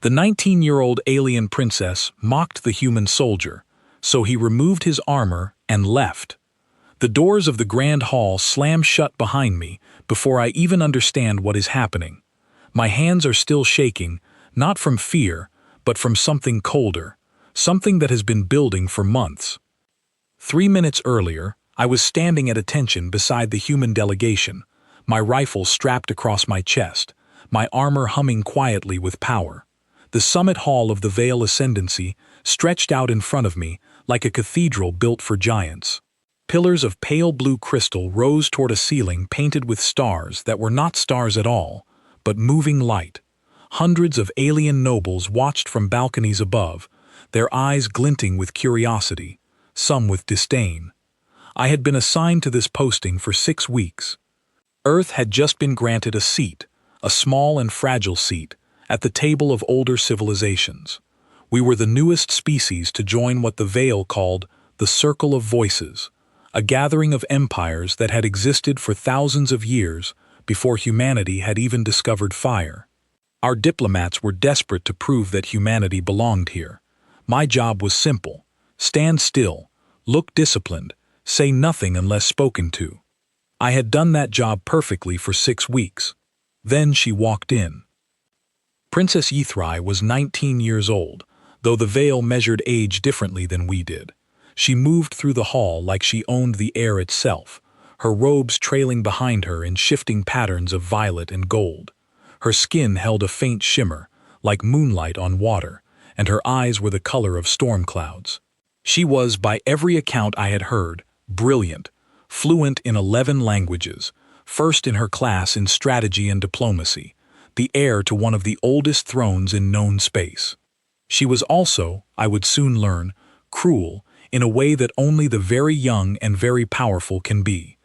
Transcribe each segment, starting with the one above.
The 19-year-old alien princess mocked the human soldier, so he removed his armor and left. The doors of the grand hall slam shut behind me before I even understand what is happening. My hands are still shaking, not from fear, but from something colder, something that has been building for months. 3 minutes earlier, I was standing at attention beside the human delegation, my rifle strapped across my chest, my armor humming quietly with power. The summit hall of the Vale Ascendancy stretched out in front of me like a cathedral built for giants. Pillars of pale blue crystal rose toward a ceiling painted with stars that were not stars at all, but moving light. Hundreds of alien nobles watched from balconies above, their eyes glinting with curiosity, some with disdain. I had been assigned to this posting for 6 weeks. Earth had just been granted a seat, a small and fragile seat, at the table of older civilizations. We were the newest species to join what the Vale called the Circle of Voices, a gathering of empires that had existed for thousands of years before humanity had even discovered fire. Our diplomats were desperate to prove that humanity belonged here. My job was simple: stand still, look disciplined, say nothing unless spoken to. I had done that job perfectly for 6 weeks. Then she walked in. Princess HFY was 19 years old, though the Vale measured age differently than we did. She moved through the hall like she owned the air itself, her robes trailing behind her in shifting patterns of violet and gold. Her skin held a faint shimmer, like moonlight on water, and her eyes were the color of storm clouds. She was, by every account I had heard, brilliant, fluent in 11 languages, first in her class in strategy and diplomacy, the heir to one of the oldest thrones in known space. She was also, I would soon learn, cruel in a way that only the very young and very powerful can be.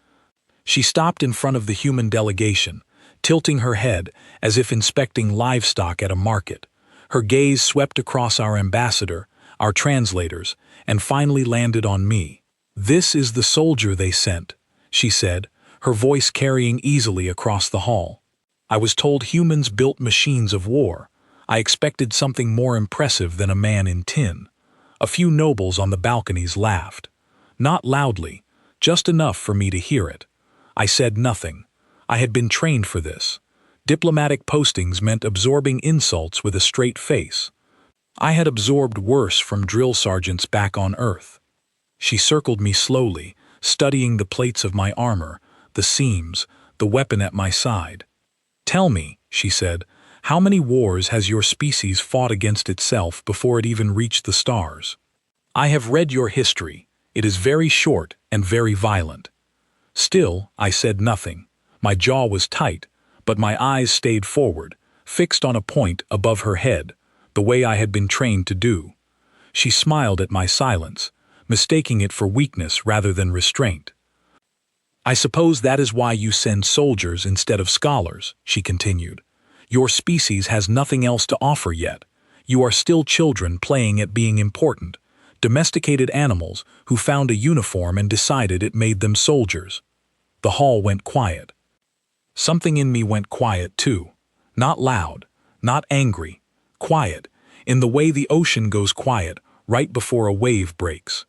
She stopped in front of the human delegation, tilting her head as if inspecting livestock at a market. Her gaze swept across our ambassador, our translators, and finally landed on me. "This is the soldier they sent," she said, her voice carrying easily across the hall. I was told humans built machines of war. I expected something more impressive than a man in tin. A few nobles on the balconies laughed. Not loudly, just enough for me to hear it. I said nothing. I had been trained for this. Diplomatic postings meant absorbing insults with a straight face. I had absorbed worse from drill sergeants back on Earth. She circled me slowly, studying the plates of my armor, the seams, the weapon at my side. "Tell me," she said, "how many wars has your species fought against itself before it even reached the stars?" "I have read your history. It is very short and very violent." Still, I said nothing. My jaw was tight, but my eyes stayed forward, fixed on a point above her head, the way I had been trained to do. She smiled at my silence, mistaking it for weakness rather than restraint. "I suppose that is why you send soldiers instead of scholars," she continued. "Your species has nothing else to offer yet. You are still children playing at being important, domesticated animals who found a uniform and decided it made them soldiers." The hall went quiet. Something in me went quiet too. Not loud, not angry, quiet, in the way the ocean goes quiet right before a wave breaks.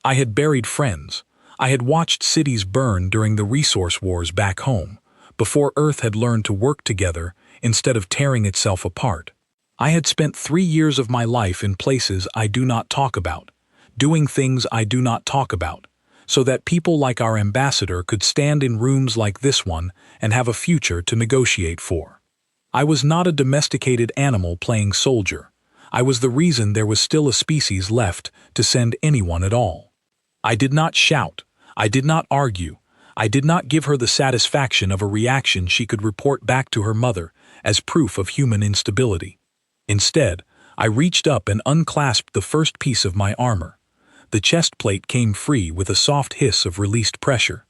I had buried friends. I had watched cities burn during the resource wars back home, before Earth had learned to work together instead of tearing itself apart. I had spent 3 years of my life in places I do not talk about, doing things I do not talk about, so that people like our ambassador could stand in rooms like this one and have a future to negotiate for. I was not a domesticated animal playing soldier. I was the reason there was still a species left to send anyone at all. I did not shout. I did not argue. I did not give her the satisfaction of a reaction she could report back to her mother as proof of human instability. Instead, I reached up and unclasped the first piece of my armor. The chest plate came free with a soft hiss of released pressure.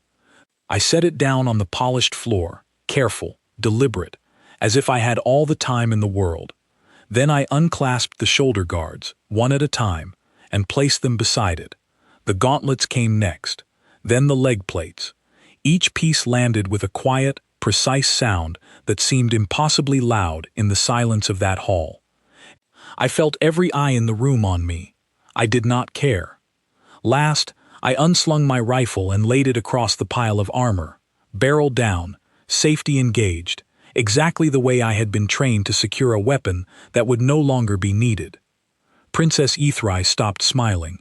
I set it down on the polished floor, careful, deliberate, as if I had all the time in the world. Then I unclasped the shoulder guards, one at a time, and placed them beside it. The gauntlets came next, then the leg plates. Each piece landed with a quiet, precise sound that seemed impossibly loud in the silence of that hall. I felt every eye in the room on me. I did not care. Last, I unslung my rifle and laid it across the pile of armor, barrel down, safety engaged, exactly the way I had been trained to secure a weapon that would no longer be needed. Princess HFY stopped smiling.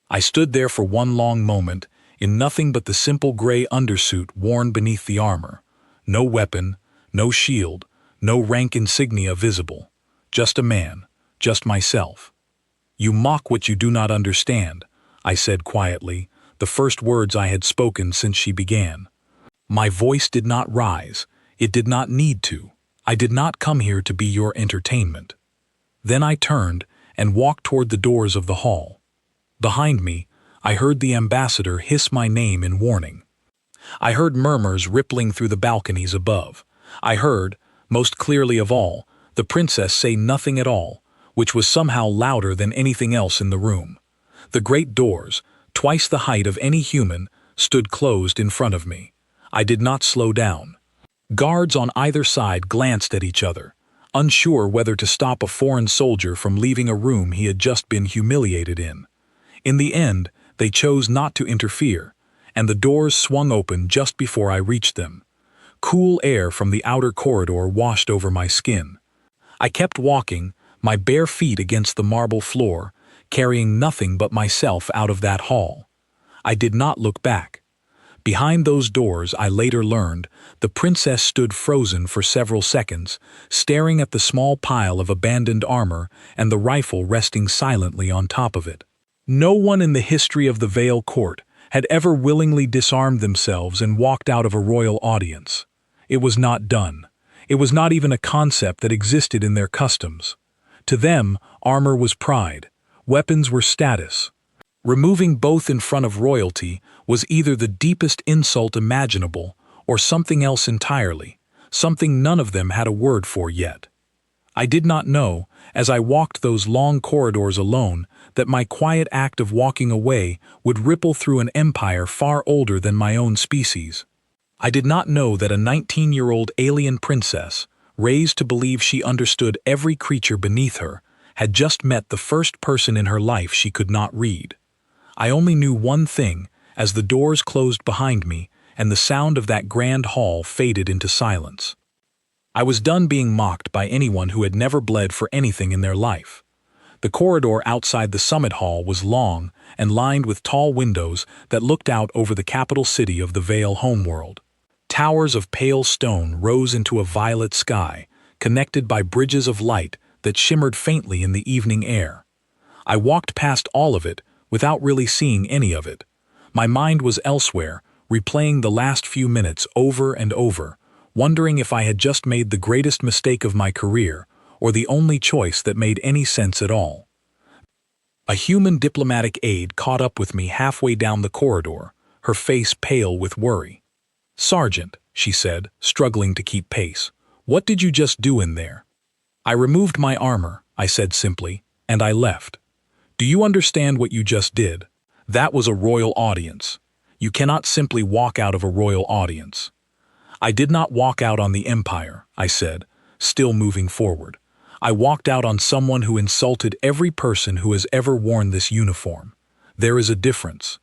I stood there for one long moment, in nothing but the simple gray undersuit worn beneath the armor. No weapon, no shield, no rank insignia visible. Just a man, just myself. "You mock what you do not understand," I said quietly, the first words I had spoken since she began. My voice did not rise. It did not need to. I did not come here to be your entertainment. Then I turned and walked toward the doors of the hall. Behind me, I heard the ambassador hiss my name in warning. I heard murmurs rippling through the balconies above. I heard, most clearly of all, the princess say nothing at all, which was somehow louder than anything else in the room. The great doors, twice the height of any human, stood closed in front of me. I did not slow down. Guards on either side glanced at each other, unsure whether to stop a foreign soldier from leaving a room he had just been humiliated in. In the end, they chose not to interfere, and the doors swung open just before I reached them. Cool air from the outer corridor washed over my skin. I kept walking, my bare feet against the marble floor, carrying nothing but myself out of that hall. I did not look back. Behind those doors, I later learned, the princess stood frozen for several seconds, staring at the small pile of abandoned armor and the rifle resting silently on top of it. No one in the history of the Vale Court had ever willingly disarmed themselves and walked out of a royal audience. It was not done. It was not even a concept that existed in their customs. To them, armor was pride. Weapons were status. Removing both in front of royalty was either the deepest insult imaginable or something else entirely, something none of them had a word for yet. I did not know, as I walked those long corridors alone, that my quiet act of walking away would ripple through an empire far older than my own species. I did not know that a 19-year-old alien princess, raised to believe she understood every creature beneath her, had just met the first person in her life she could not read. I only knew one thing as the doors closed behind me and the sound of that grand hall faded into silence. I was done being mocked by anyone who had never bled for anything in their life. The corridor outside the summit hall was long and lined with tall windows that looked out over the capital city of the Vale homeworld. Towers of pale stone rose into a violet sky, connected by bridges of light that shimmered faintly in the evening air. I walked past all of it without really seeing any of it. My mind was elsewhere, replaying the last few minutes over and over, wondering if I had just made the greatest mistake of my career or the only choice that made any sense at all. A human diplomatic aide caught up with me halfway down the corridor, her face pale with worry. "Sergeant," she said, struggling to keep pace, "what did you just do in there?" "I removed my armor," I said simply, "and I left." "Do you understand what you just did? That was a royal audience. You cannot simply walk out of a royal audience." "I did not walk out on the Empire," I said, still moving forward. "I walked out on someone who insulted every person who has ever worn this uniform. There is a difference."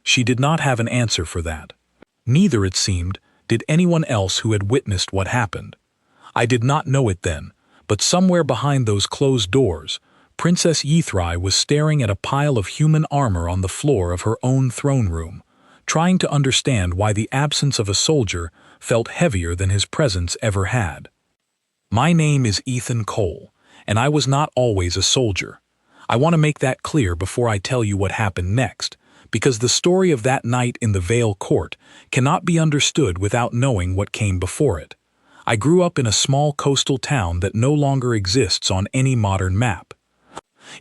She did not have an answer for that. Neither, it seemed, did anyone else who had witnessed what happened. I did not know it then, but somewhere behind those closed doors, Princess HFY was staring at a pile of human armor on the floor of her own throne room, trying to understand why the absence of a soldier felt heavier than his presence ever had. My name is Ethan Cole, and I was not always a soldier. I want to make that clear before I tell you what happened next, because the story of that night in the Vale Court cannot be understood without knowing what came before it. I grew up in a small coastal town that no longer exists on any modern map.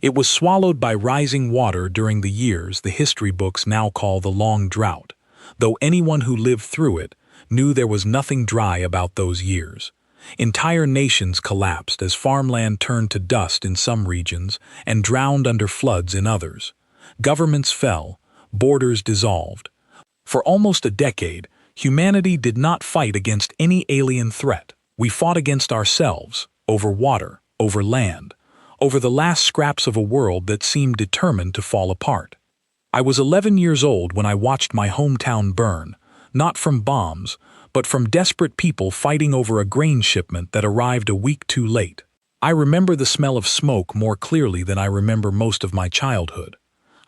It was swallowed by rising water during the years the history books now call the Long Drought, though anyone who lived through it knew there was nothing dry about those years. Entire nations collapsed as farmland turned to dust in some regions and drowned under floods in others. Governments fell, borders dissolved. For almost a decade, humanity did not fight against any alien threat. We fought against ourselves, over water, over land. over the last scraps of a world that seemed determined to fall apart. I was 11 years old when I watched my hometown burn, not from bombs, but from desperate people fighting over a grain shipment that arrived a week too late. I remember the smell of smoke more clearly than I remember most of my childhood.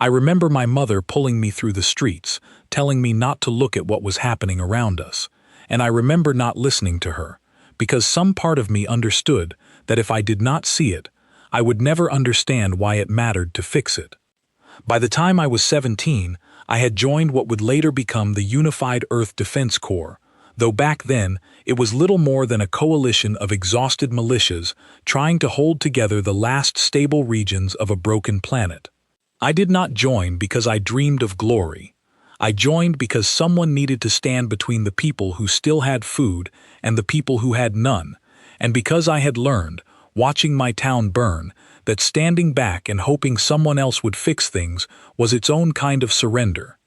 I remember my mother pulling me through the streets, telling me not to look at what was happening around us, and I remember not listening to her, because some part of me understood that if I did not see it, I would never understand why it mattered to fix it. By the time I was 17, I had joined what would later become the Unified Earth Defense Corps, though back then it was little more than a coalition of exhausted militias trying to hold together the last stable regions of a broken planet. I did not join because I dreamed of glory. I joined because someone needed to stand between the people who still had food and the people who had none, and because I had learned, watching my town burn, that standing back and hoping someone else would fix things was its own kind of surrender.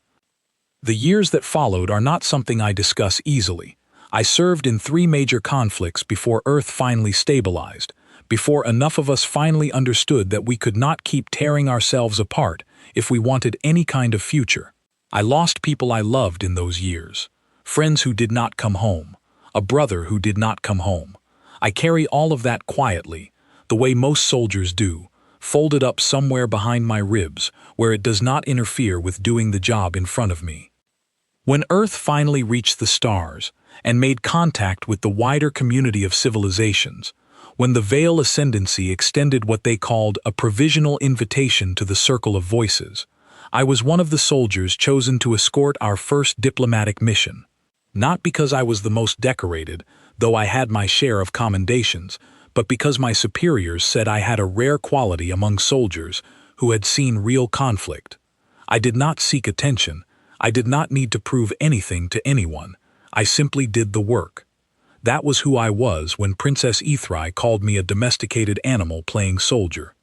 The years that followed are not something I discuss easily. I served in 3 major conflicts before Earth finally stabilized, before enough of us finally understood that we could not keep tearing ourselves apart if we wanted any kind of future. I lost people I loved in those years, friends who did not come home, a brother who did not come home. I carry all of that quietly, the way most soldiers do, folded up somewhere behind my ribs where it does not interfere with doing the job in front of me. When Earth finally reached the stars and made contact with the wider community of civilizations, when the Veil Ascendancy extended what they called a provisional invitation to the Circle of Voices, I was one of the soldiers chosen to escort our first diplomatic mission. Not because I was the most decorated, though I had my share of commendations, but because my superiors said I had a rare quality among soldiers who had seen real conflict. I did not seek attention. I did not need to prove anything to anyone. I simply did the work. That was who I was when Princess HFY called me a domesticated animal playing soldier.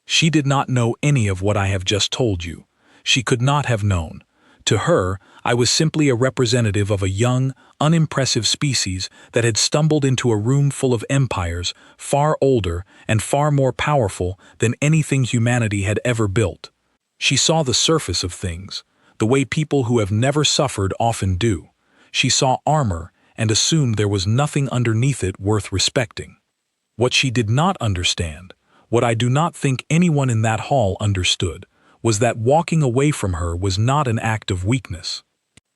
She did not know any of what I have just told you. She could not have known. To her, I was simply a representative of a young, unimpressive species that had stumbled into a room full of empires far older and far more powerful than anything humanity had ever built. She saw the surface of things, the way people who have never suffered often do. She saw armor and assumed there was nothing underneath it worth respecting. What she did not understand, what I do not think anyone in that hall understood, was that walking away from her was not an act of weakness.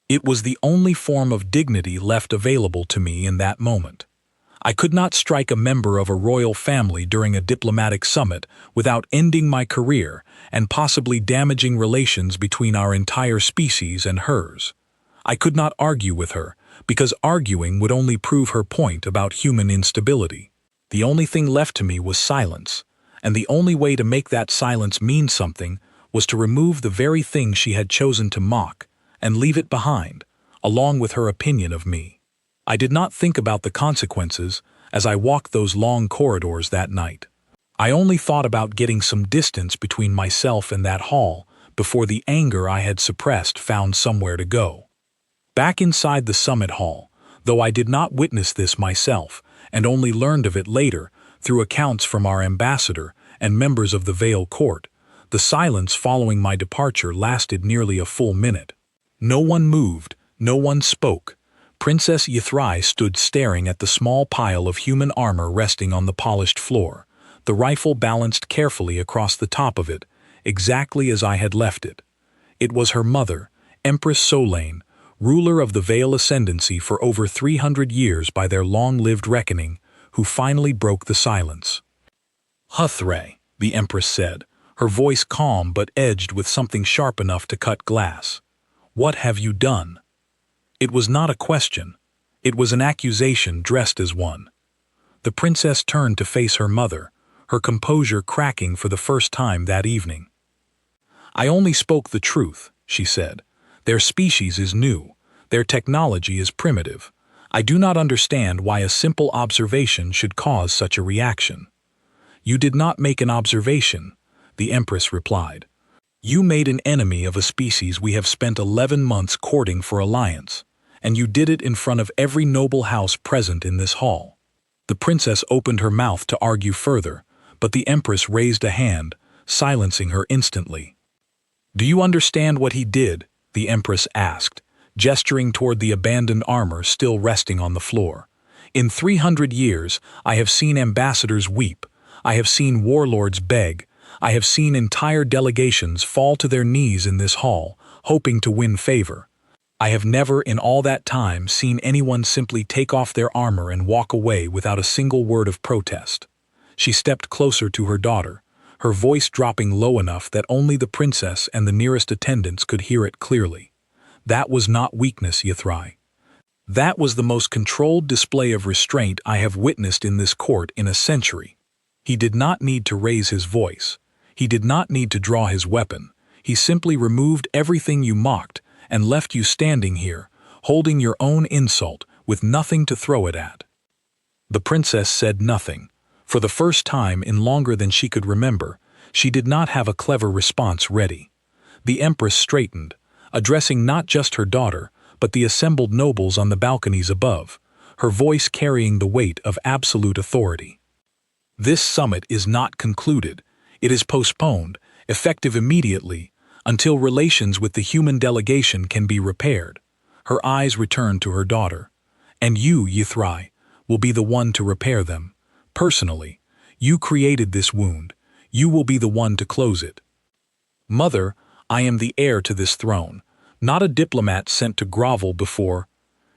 It was the only form of dignity left available to me in that moment. I could not strike a member of a royal family during a diplomatic summit without ending my career and possibly damaging relations between our entire species and hers. I could not argue with her, because arguing would only prove her point about human instability. The only thing left to me was silence, and the only way to make that silence mean something was to remove the very thing she had chosen to mock and leave it behind, along with her opinion of me. I did not think about the consequences as I walked those long corridors that night. I only thought about getting some distance between myself and that hall before the anger I had suppressed found somewhere to go. Back inside the summit hall, though I did not witness this myself and only learned of it later through accounts from our ambassador and members of the Veil Court, the silence following my departure lasted nearly a full minute. No one moved, no one spoke. Princess HFY stood staring at the small pile of human armor resting on the polished floor, the rifle balanced carefully across the top of it, exactly as I had left it. It was her mother, Empress Solane, ruler of the Veil Ascendancy for over 300 years by their long-lived reckoning, who finally broke the silence. "HFY," the Empress said, her voice calm but edged with something sharp enough to cut glass. "What have you done?" It was not a question. It was an accusation dressed as one. The princess turned to face her mother, her composure cracking for the first time that evening. "I only spoke the truth," she said. "Their species is new. Their technology is primitive. I do not understand why a simple observation should cause such a reaction." "You did not make an observation," the Empress replied. "You made an enemy of a species we have spent 11 months courting for alliance, and you did it in front of every noble house present in this hall." The princess opened her mouth to argue further, but the Empress raised a hand, silencing her instantly. "Do you understand what he did?" the Empress asked, gesturing toward the abandoned armor still resting on the floor. "In 300 years, I have seen ambassadors weep. I have seen warlords beg. I have seen entire delegations fall to their knees in this hall, hoping to win favor. I have never in all that time seen anyone simply take off their armor and walk away without a single word of protest." She stepped closer to her daughter, her voice dropping low enough that only the princess and the nearest attendants could hear it clearly. "That was not weakness, HFY. That was the most controlled display of restraint I have witnessed in this court in a century. He did not need to raise his voice. He did not need to draw his weapon. He simply removed everything you mocked and left you standing here, holding your own insult with nothing to throw it at." The princess said nothing. For the first time in longer than she could remember, she did not have a clever response ready. The Empress straightened, addressing not just her daughter, but the assembled nobles on the balconies above, her voice carrying the weight of absolute authority. "This summit is not concluded. It is postponed, effective immediately, until relations with the human delegation can be repaired." Her eyes returned to her daughter. "And you, HFY, will be the one to repair them. Personally, you created this wound. You will be the one to close it." "Mother, I am the heir to this throne, not a diplomat sent to grovel before—"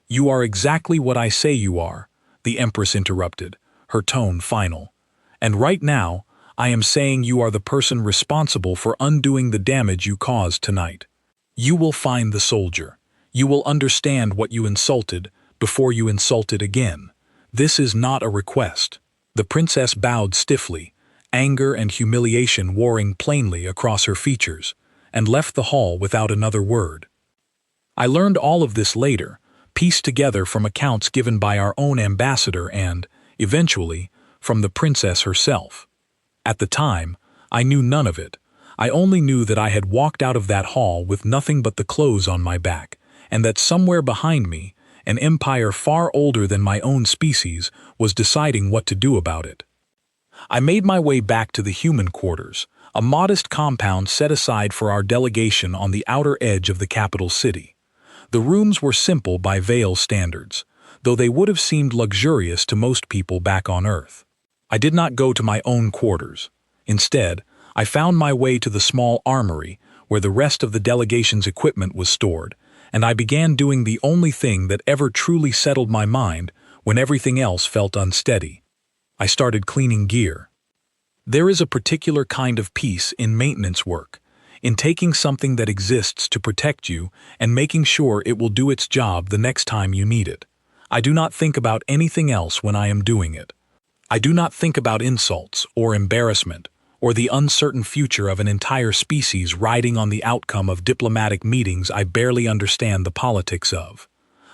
"You are exactly what I say you are," the Empress interrupted, her tone final. "And right now, I am saying you are the person responsible for undoing the damage you caused tonight. You will find the soldier. You will understand what you insulted before you insult it again. This is not a request." The princess bowed stiffly, anger and humiliation warring plainly across her features, and left the hall without another word. I learned all of this later, pieced together from accounts given by our own ambassador and, eventually, from the princess herself. At the time, I knew none of it. I only knew that I had walked out of that hall with nothing but the clothes on my back, and that somewhere behind me, an empire far older than my own species was deciding what to do about it. I made my way back to the human quarters, a modest compound set aside for our delegation on the outer edge of the capital city. The rooms were simple by Vale standards, though they would have seemed luxurious to most people back on Earth. I did not go to my own quarters. Instead, I found my way to the small armory where the rest of the delegation's equipment was stored, and I began doing the only thing that ever truly settled my mind when everything else felt unsteady. I started cleaning gear. There is a particular kind of peace in maintenance work, in taking something that exists to protect you and making sure it will do its job the next time you need it. I do not think about anything else when I am doing it. I do not think about insults or embarrassment or the uncertain future of an entire species riding on the outcome of diplomatic meetings I barely understand the politics of.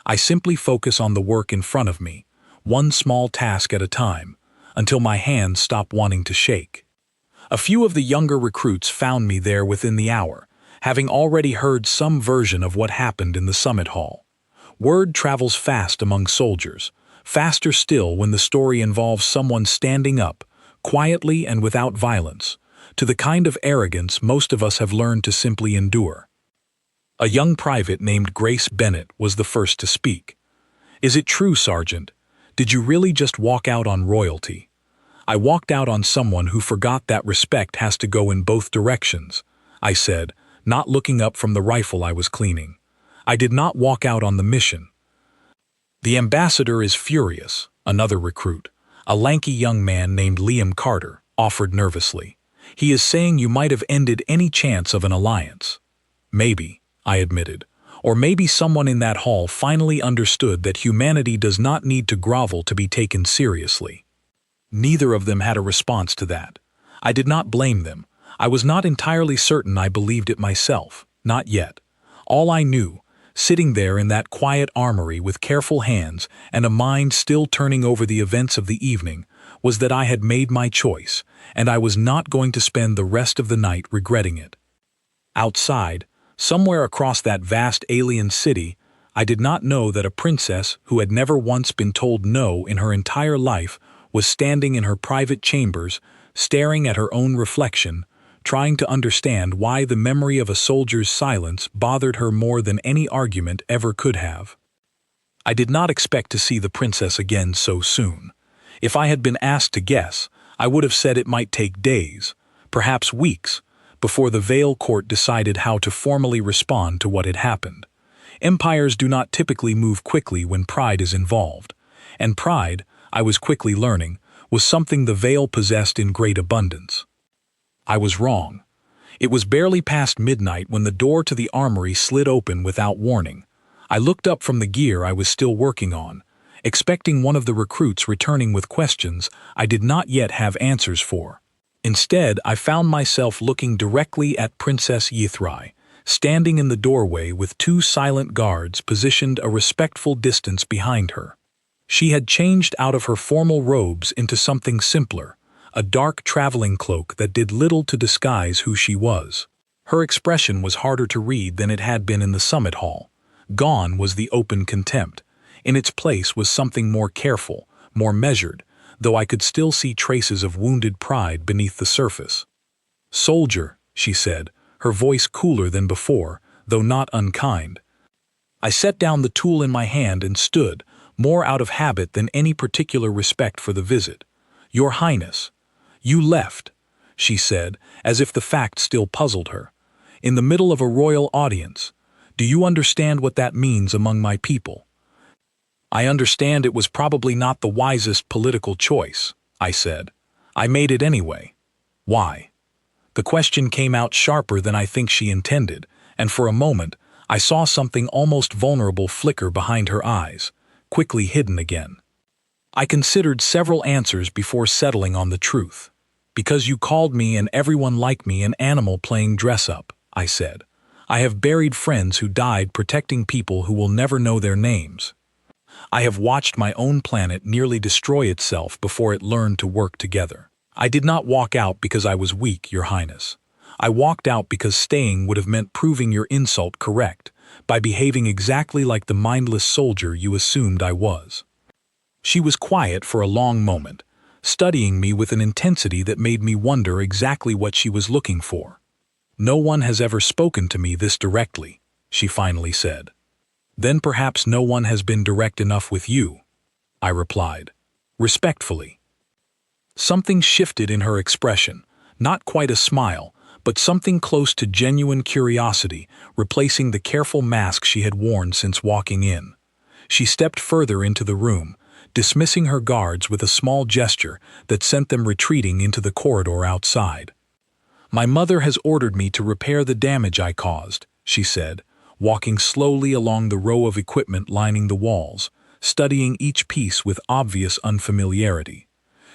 I simply focus on the work in front of me, one small task at a time, until my hands stop wanting to shake. A few of the younger recruits found me there within the hour, having already heard some version of what happened in the summit hall. Word travels fast among soldiers, faster still when the story involves someone standing up, quietly and without violence, to the kind of arrogance most of us have learned to simply endure. A young private named Grace Bennett was the first to speak. "Is it true, Sergeant? Did you really just walk out on royalty?" "I walked out on someone who forgot that respect has to go in both directions," I said, not looking up from the rifle I was cleaning. "I did not walk out on the mission." "The ambassador is furious," another recruit, a lanky young man named Liam Carter, offered nervously. "He is saying you might have ended any chance of an alliance." "Maybe," I admitted. "Or maybe someone in that hall finally understood that humanity does not need to grovel to be taken seriously." Neither of them had a response to that. I did not blame them. I was not entirely certain I believed it myself, not yet. All I knew, sitting there in that quiet armory with careful hands and a mind still turning over the events of the evening, was that I had made my choice, and I was not going to spend the rest of the night regretting it. Outside, somewhere across that vast alien city, I did not know that a princess who had never once been told no in her entire life was standing in her private chambers, staring at her own reflection, trying to understand why the memory of a soldier's silence bothered her more than any argument ever could have. I did not expect to see the princess again so soon. If I had been asked to guess, I would have said it might take days, perhaps weeks, before the Vale court decided how to formally respond to what had happened. Empires do not typically move quickly when pride is involved, and pride, I was quickly learning, was something the Vale possessed in great abundance. I was wrong. It was barely past midnight when the door to the armory slid open without warning. I looked up from the gear I was still working on, expecting one of the recruits returning with questions I did not yet have answers for. Instead, I found myself looking directly at Princess HFY, standing in the doorway with two silent guards positioned a respectful distance behind her. She had changed out of her formal robes into something simpler, a dark traveling cloak that did little to disguise who she was. Her expression was harder to read than it had been in the summit hall. Gone was the open contempt. In its place was something more careful, more measured, though I could still see traces of wounded pride beneath the surface. "Soldier," she said, her voice cooler than before, though not unkind. I set down the tool in my hand and stood, more out of habit than any particular respect for the visit. "Your Highness, you left," she said, as if the fact still puzzled her. "In the middle of a royal audience. Do you understand what that means among my people?" "I understand it was probably not the wisest political choice," I said. "I made it anyway." "Why?" The question came out sharper than I think she intended, and for a moment I saw something almost vulnerable flicker behind her eyes, quickly hidden again. I considered several answers before settling on the truth. "Because you called me and everyone like me an animal playing dress-up," I said. "I have buried friends who died protecting people who will never know their names. I have watched my own planet nearly destroy itself before it learned to work together. I did not walk out because I was weak, Your Highness. I walked out because staying would have meant proving your insult correct, by behaving exactly like the mindless soldier you assumed I was." She was quiet for a long moment, studying me with an intensity that made me wonder exactly what she was looking for. "No one has ever spoken to me this directly," she finally said. "Then perhaps no one has been direct enough with you," I replied, respectfully. Something shifted in her expression, not quite a smile, but something close to genuine curiosity, replacing the careful mask she had worn since walking in. She stepped further into the room, dismissing her guards with a small gesture that sent them retreating into the corridor outside. "My mother has ordered me to repair the damage I caused," she said, walking slowly along the row of equipment lining the walls, studying each piece with obvious unfamiliarity.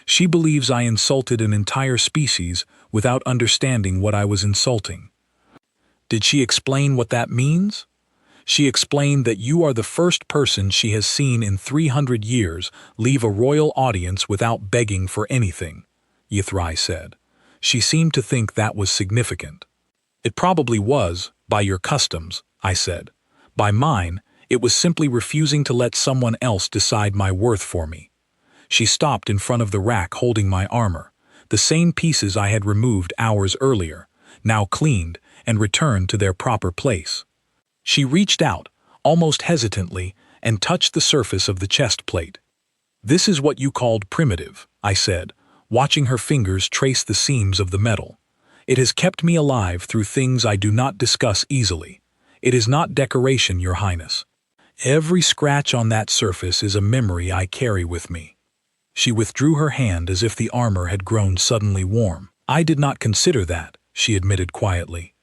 She believes I insulted an entire species without understanding what I was insulting. Did she explain what that means? She explained that you are the first person she has seen in 300 years leave a royal audience without begging for anything, HFY said. She seemed to think that was significant. "It probably was, by your customs," I said. "By mine, it was simply refusing to let someone else decide my worth for me." She stopped in front of the rack holding my armor, the same pieces I had removed hours earlier, now cleaned and returned to their proper place. She reached out, almost hesitantly, and touched the surface of the chest plate. "This is what you called primitive," I said, watching her fingers trace the seams of the metal. "It has kept me alive through things I do not discuss easily. It is not decoration, Your Highness. Every scratch on that surface is a memory I carry with me." She withdrew her hand as if the armor had grown suddenly warm. "I did not consider that," she admitted quietly.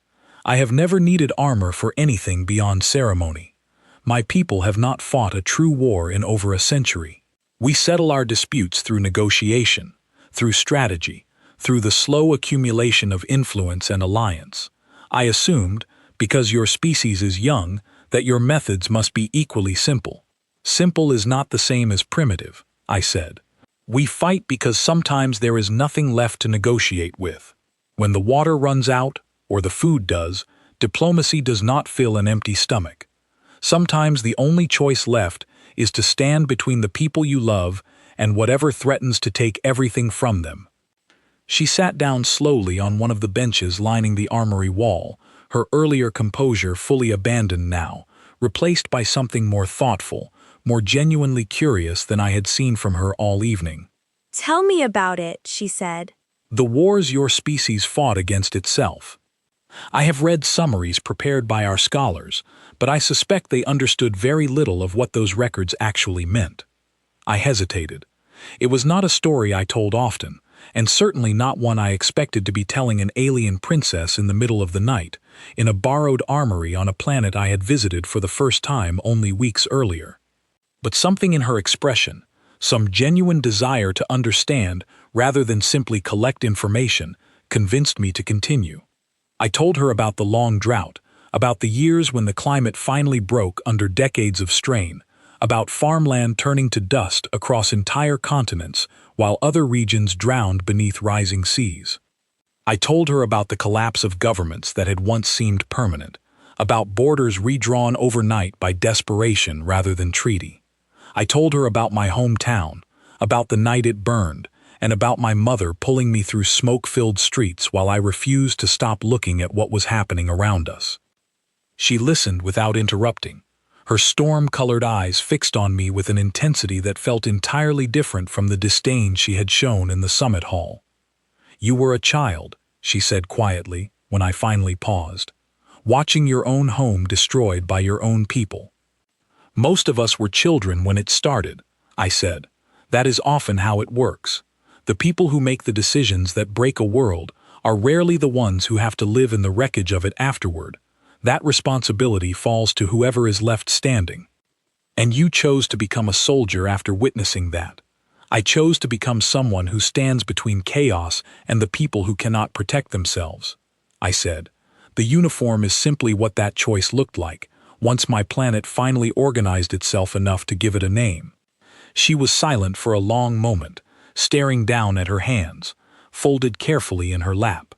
"I have never needed armor for anything beyond ceremony. My people have not fought a true war in over a century. We settle our disputes through negotiation, through strategy, through the slow accumulation of influence and alliance. I assumed, because your species is young, that your methods must be equally simple." "Simple is not the same as primitive," I said. "We fight because sometimes there is nothing left to negotiate with. When the water runs out, or the food does, diplomacy does not fill an empty stomach. Sometimes the only choice left is to stand between the people you love and whatever threatens to take everything from them." She sat down slowly on one of the benches lining the armory wall, her earlier composure fully abandoned now, replaced by something more thoughtful, more genuinely curious than I had seen from her all evening. "Tell me about it," she said. "The wars your species fought against itself. I have read summaries prepared by our scholars, but I suspect they understood very little of what those records actually meant." I hesitated. It was not a story I told often, and certainly not one I expected to be telling an alien princess in the middle of the night, in a borrowed armory on a planet I had visited for the first time only weeks earlier. But something in her expression, some genuine desire to understand rather than simply collect information, convinced me to continue. I told her about the long drought, about the years when the climate finally broke under decades of strain, about farmland turning to dust across entire continents while other regions drowned beneath rising seas. I told her about the collapse of governments that had once seemed permanent, about borders redrawn overnight by desperation rather than treaty. I told her about my hometown, about the night it burned, and about my mother pulling me through smoke-filled streets while I refused to stop looking at what was happening around us. She listened without interrupting, her storm-colored eyes fixed on me with an intensity that felt entirely different from the disdain she had shown in the summit hall. "You were a child," she said quietly, when I finally paused, "watching your own home destroyed by your own people." "Most of us were children when it started," I said. "That is often how it works. The people who make the decisions that break a world are rarely the ones who have to live in the wreckage of it afterward. That responsibility falls to whoever is left standing. And you chose to become a soldier after witnessing that. I chose to become someone who stands between chaos and the people who cannot protect themselves," I said. "The uniform is simply what that choice looked like, once my planet finally organized itself enough to give it a name." She was silent for a long moment, staring down at her hands, folded carefully in her lap.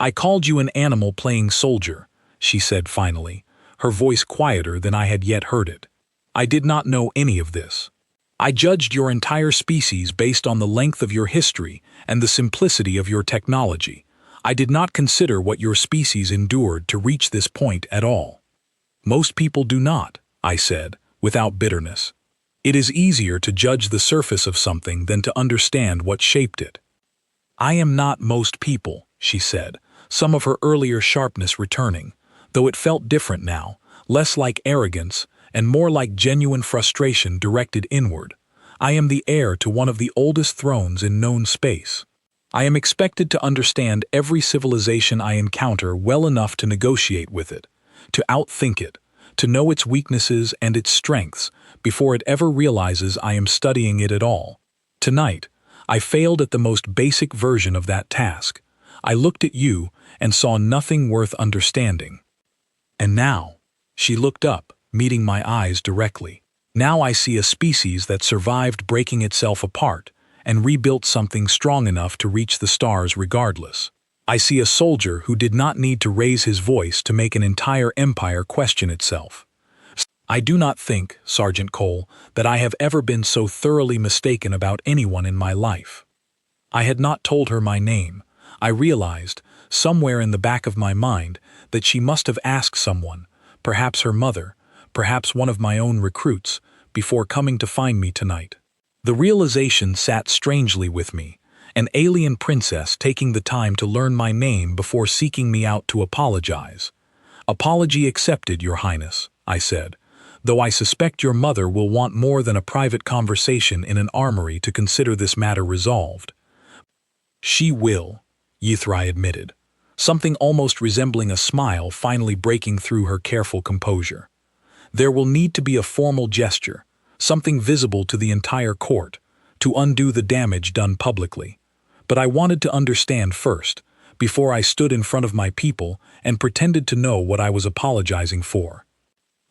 "I called you an animal playing soldier," she said finally, her voice quieter than I had yet heard it. "I did not know any of this. I judged your entire species based on the length of your history and the simplicity of your technology. I did not consider what your species endured to reach this point at all." "Most people do not," I said, without bitterness. "It is easier to judge the surface of something than to understand what shaped it." "I am not most people," she said, some of her earlier sharpness returning, though it felt different now, less like arrogance and more like genuine frustration directed inward. "I am the heir to one of the oldest thrones in known space. I am expected to understand every civilization I encounter well enough to negotiate with it, to outthink it, to know its weaknesses and its strengths before it ever realizes I am studying it at all. Tonight, I failed at the most basic version of that task. I looked at you and saw nothing worth understanding. And now," she looked up, meeting my eyes directly, "now I see a species that survived breaking itself apart and rebuilt something strong enough to reach the stars regardless. I see a soldier who did not need to raise his voice to make an entire empire question itself. I do not think, Sergeant Cole, that I have ever been so thoroughly mistaken about anyone in my life." I had not told her my name. I realized, somewhere in the back of my mind, that she must have asked someone, perhaps her mother, perhaps one of my own recruits, before coming to find me tonight. The realization sat strangely with me, an alien princess taking the time to learn my name before seeking me out to apologize. "Apology accepted, Your Highness," I said, "though I suspect your mother will want more than a private conversation in an armory to consider this matter resolved." "She will," HFY admitted, something almost resembling a smile finally breaking through her careful composure. "There will need to be a formal gesture, something visible to the entire court, to undo the damage done publicly. But I wanted to understand first, before I stood in front of my people and pretended to know what I was apologizing for."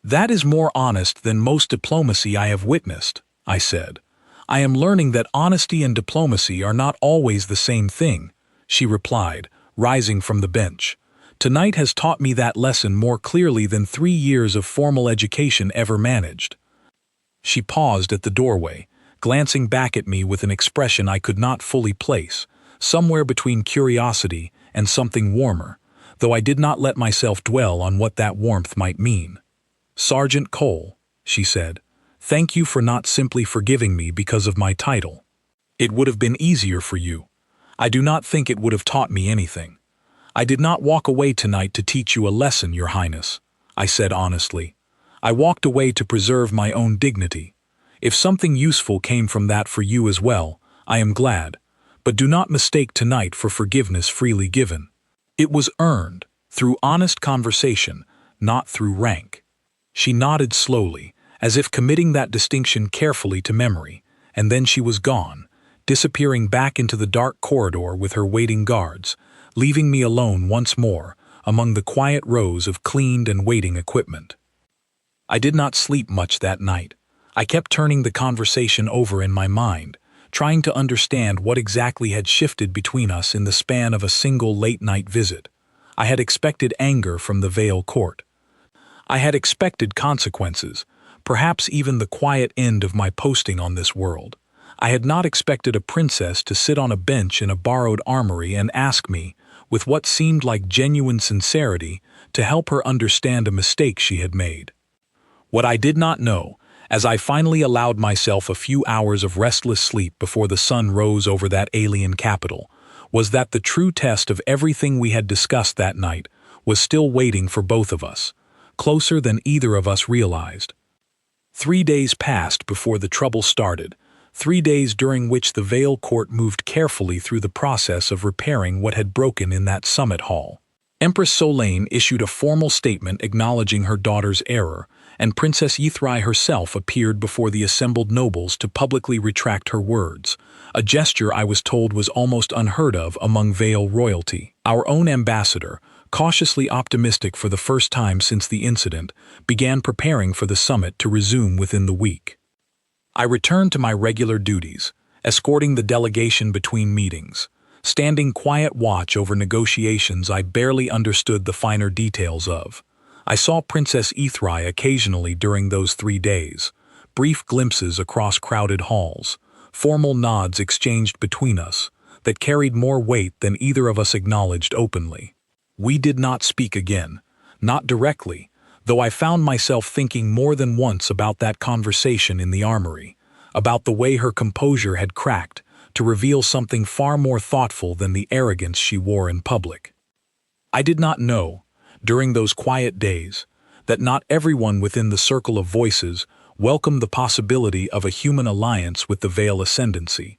"That is more honest than most diplomacy I have witnessed," I said. "I am learning that honesty and diplomacy are not always the same thing," she replied, rising from the bench. "Tonight has taught me that lesson more clearly than 3 years of formal education ever managed." She paused at the doorway, glancing back at me with an expression I could not fully place, somewhere between curiosity and something warmer, though I did not let myself dwell on what that warmth might mean. "Sergeant Cole," she said, "thank you for not simply forgiving me because of my title. It would have been easier for you. I do not think it would have taught me anything. I did not walk away tonight to teach you a lesson, Your Highness," I said honestly. "I walked away to preserve my own dignity. If something useful came from that for you as well, I am glad, but do not mistake tonight for forgiveness freely given. It was earned through honest conversation, not through rank." She nodded slowly, as if committing that distinction carefully to memory, and then she was gone, disappearing back into the dark corridor with her waiting guards, leaving me alone once more among the quiet rows of cleaned and waiting equipment. I did not sleep much that night. I kept turning the conversation over in my mind, trying to understand what exactly had shifted between us in the span of a single late-night visit. I had expected anger from the Vale Court. I had expected consequences, perhaps even the quiet end of my posting on this world. I had not expected a princess to sit on a bench in a borrowed armory and ask me, with what seemed like genuine sincerity, to help her understand a mistake she had made. What I did not know, as I finally allowed myself a few hours of restless sleep before the sun rose over that alien capital, was that the true test of everything we had discussed that night was still waiting for both of us, closer than either of us realized. 3 days passed before the trouble started, 3 days during which the Vale Court moved carefully through the process of repairing what had broken in that summit hall. Empress Solane issued a formal statement acknowledging her daughter's error, and Princess HFY herself appeared before the assembled nobles to publicly retract her words, a gesture I was told was almost unheard of among Vale royalty. Our own ambassador, cautiously optimistic for the first time since the incident, began preparing for the summit to resume within the week. I returned to my regular duties, escorting the delegation between meetings, standing quiet watch over negotiations I barely understood the finer details of. I saw Princess HFY occasionally during those 3 days, brief glimpses across crowded halls, formal nods exchanged between us that carried more weight than either of us acknowledged openly. We did not speak again, not directly, though I found myself thinking more than once about that conversation in the armory, about the way her composure had cracked to reveal something far more thoughtful than the arrogance she wore in public. I did not know, during those quiet days, that not everyone within the circle of voices welcomed the possibility of a human alliance with the Vale Ascendancy.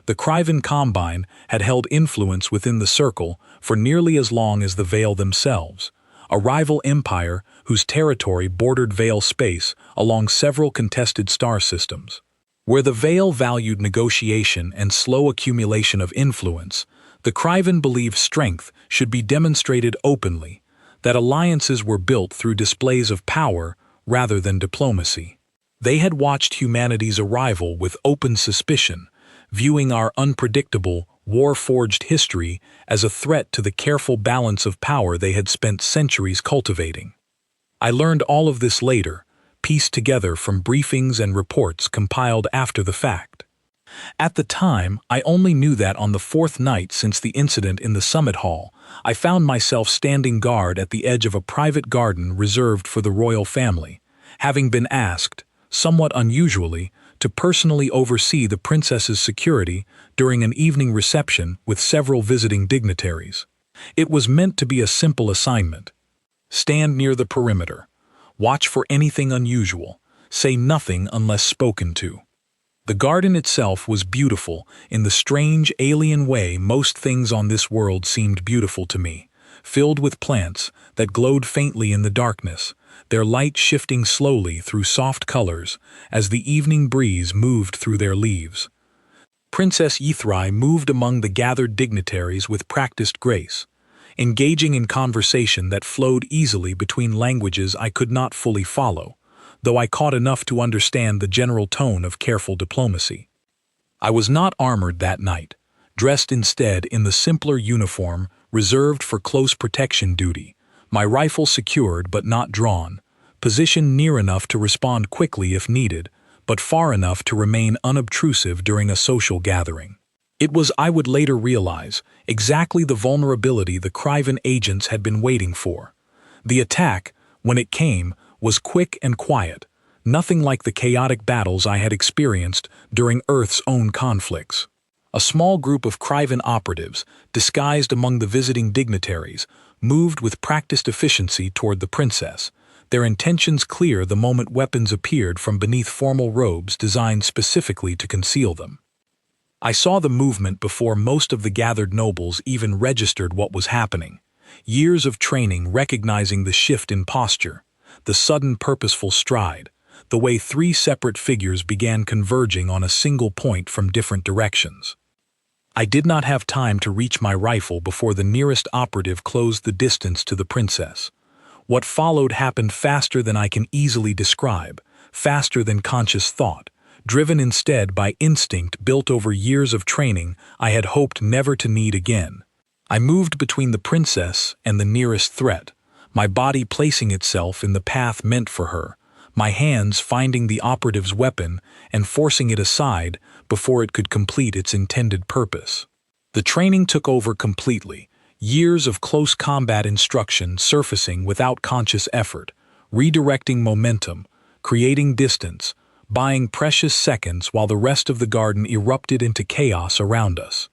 The Kryvan Combine had held influence within the circle for nearly as long as the Vale themselves, a rival empire whose territory bordered Vale space along several contested star systems. Where the Vale valued negotiation and slow accumulation of influence, the Kryvan believed strength should be demonstrated openly, that alliances were built through displays of power rather than diplomacy. They had watched humanity's arrival with open suspicion, viewing our unpredictable, war-forged history as a threat to the careful balance of power they had spent centuries cultivating. I learned all of this later, pieced together from briefings and reports compiled after the fact. At the time, I only knew that on the 4th night since the incident in the summit hall, I found myself standing guard at the edge of a private garden reserved for the royal family, having been asked, somewhat unusually, to personally oversee the princess's security during an evening reception with several visiting dignitaries. It was meant to be a simple assignment. Stand near the perimeter. Watch for anything unusual. Say nothing unless spoken to. The garden itself was beautiful in the strange alien way most things on this world seemed beautiful to me, filled with plants that glowed faintly in the darkness, their light shifting slowly through soft colors as the evening breeze moved through their leaves. Princess HFY moved among the gathered dignitaries with practiced grace, engaging in conversation that flowed easily between languages I could not fully follow, though I caught enough to understand the general tone of careful diplomacy. I was not armored that night, dressed instead in the simpler uniform reserved for close protection duty, my rifle secured but not drawn, positioned near enough to respond quickly if needed, but far enough to remain unobtrusive during a social gathering. It was, I would later realize, exactly the vulnerability the Kryvan agents had been waiting for. The attack, when it came, was quick and quiet, nothing like the chaotic battles I had experienced during Earth's own conflicts. A small group of Kryvan operatives, disguised among the visiting dignitaries, moved with practiced efficiency toward the princess, their intentions clear the moment weapons appeared from beneath formal robes designed specifically to conceal them. I saw the movement before most of the gathered nobles even registered what was happening. Years of training recognizing the shift in posture, the sudden purposeful stride, the way three separate figures began converging on a single point from different directions. I did not have time to reach my rifle before the nearest operative closed the distance to the princess. What followed happened faster than I can easily describe, faster than conscious thought, driven instead by instinct built over years of training I had hoped never to need again. I moved between the princess and the nearest threat, my body placing itself in the path meant for her, my hands finding the operative's weapon and forcing it aside before it could complete its intended purpose. The training took over completely, years of close combat instruction surfacing without conscious effort, redirecting momentum, creating distance, buying precious seconds while the rest of the garden erupted into chaos around us.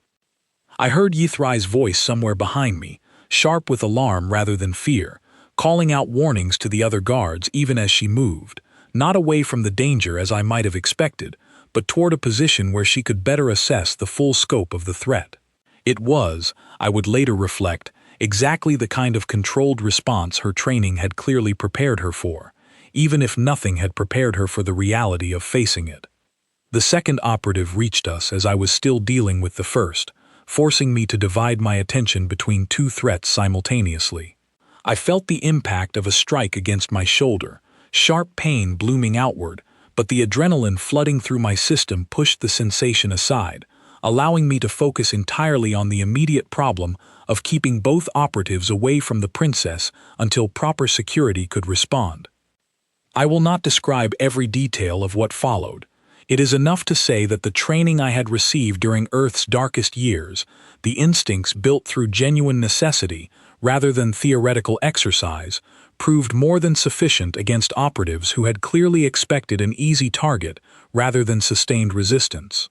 I heard HFY's voice somewhere behind me, sharp with alarm rather than fear, calling out warnings to the other guards even as she moved, not away from the danger as I might have expected, but toward a position where she could better assess the full scope of the threat. It was, I would later reflect, exactly the kind of controlled response her training had clearly prepared her for, even if nothing had prepared her for the reality of facing it. The second operative reached us as I was still dealing with the first, forcing me to divide my attention between two threats simultaneously. I felt the impact of a strike against my shoulder, sharp pain blooming outward, but the adrenaline flooding through my system pushed the sensation aside, allowing me to focus entirely on the immediate problem of keeping both operatives away from the princess until proper security could respond. I will not describe every detail of what followed. It is enough to say that the training I had received during Earth's darkest years, the instincts built through genuine necessity rather than theoretical exercise, proved more than sufficient against operatives who had clearly expected an easy target rather than sustained resistance.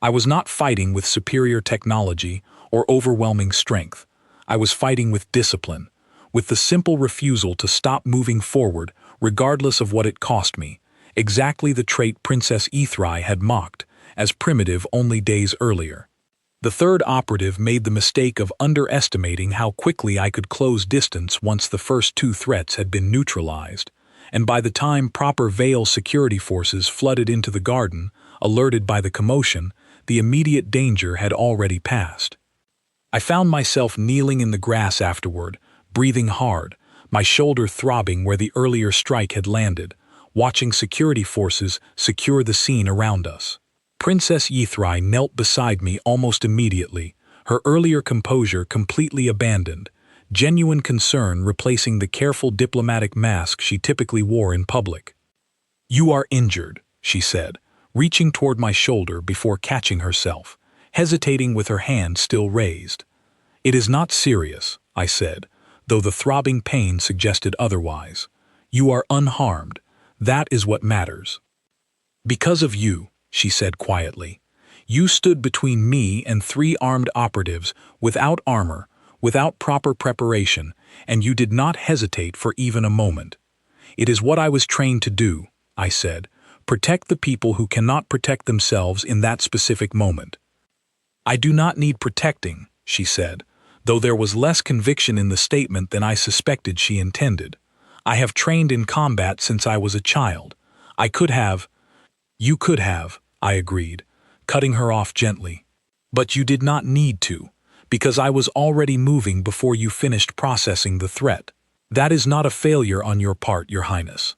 I was not fighting with superior technology or overwhelming strength. I was fighting with discipline, with the simple refusal to stop moving forward regardless of what it cost me, exactly the trait Princess HFY had mocked, as primitive only days earlier. The third operative made the mistake of underestimating how quickly I could close distance once the first two threats had been neutralized, and by the time proper Veil security forces flooded into the garden, alerted by the commotion, the immediate danger had already passed. I found myself kneeling in the grass afterward, breathing hard, my shoulder throbbing where the earlier strike had landed, watching security forces secure the scene around us. Princess HFY knelt beside me almost immediately, her earlier composure completely abandoned, genuine concern replacing the careful diplomatic mask she typically wore in public. "You are injured," she said, reaching toward my shoulder before catching herself, hesitating with her hand still raised. "It is not serious," I said, though the throbbing pain suggested otherwise. "You are unharmed. That is what matters." "Because of you," she said quietly. "You stood between me and three armed operatives without armor, without proper preparation, and you did not hesitate for even a moment. It is what I was trained to do," I said, "protect the people who cannot protect themselves in that specific moment." "I do not need protecting," she said, though there was less conviction in the statement than I suspected she intended. "I have trained in combat since I was a child. I could have—" "You could have," I agreed, cutting her off gently. "But you did not need to, because I was already moving before you finished processing the threat. That is not a failure on your part, Your Highness.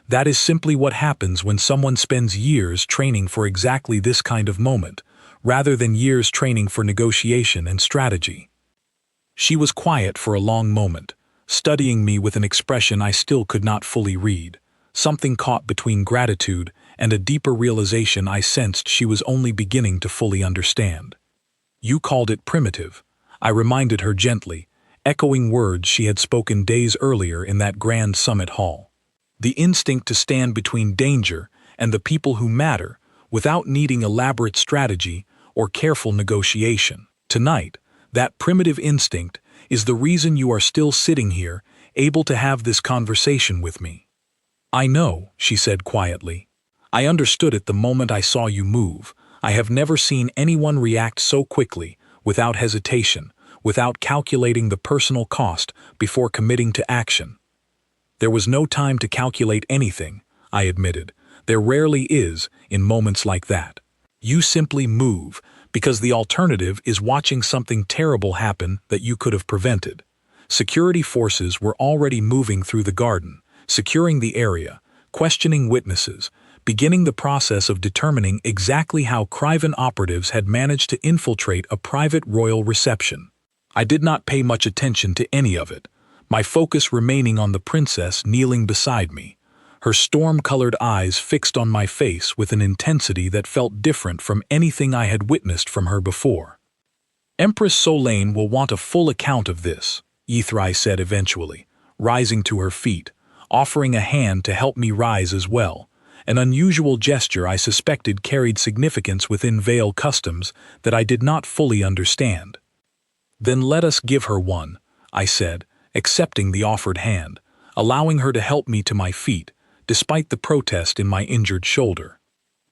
That is simply what happens when someone spends years training for exactly this kind of moment, rather than years training for negotiation and strategy." She was quiet for a long moment, studying me with an expression I still could not fully read, something caught between gratitude and a deeper realization I sensed she was only beginning to fully understand. You called it primitive. I reminded her gently, echoing words she had spoken days earlier in that grand summit hall. The instinct to stand between danger and the people who matter without needing elaborate strategy or careful negotiation. Tonight, that primitive instinct is the reason you are still sitting here, able to have this conversation with me. I know, she said quietly. I understood it the moment I saw you move. I have never seen anyone react so quickly, without hesitation, without calculating the personal cost before committing to action. There was no time to calculate anything, I admitted. There rarely is in moments like that. You simply move, because the alternative is watching something terrible happen that you could have prevented. Security forces were already moving through the garden, securing the area, questioning witnesses, beginning the process of determining exactly how Kryvan operatives had managed to infiltrate a private royal reception. I did not pay much attention to any of it, my focus remaining on the princess kneeling beside me, her storm-colored eyes fixed on my face with an intensity that felt different from anything I had witnessed from her before. Empress Solane will want a full account of this, HFY said eventually, rising to her feet, offering a hand to help me rise as well, an unusual gesture I suspected carried significance within Vale customs that I did not fully understand. Then let us give her one, I said, accepting the offered hand, allowing her to help me to my feet, despite the protest in my injured shoulder.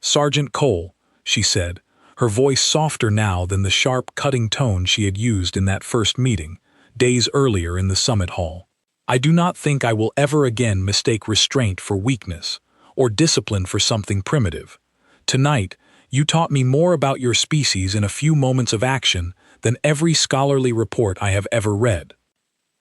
Sergeant Cole, she said, her voice softer now than the sharp, cutting tone she had used in that first meeting, days earlier in the summit hall. I do not think I will ever again mistake restraint for weakness, or discipline for something primitive. Tonight, you taught me more about your species in a few moments of action than every scholarly report I have ever read.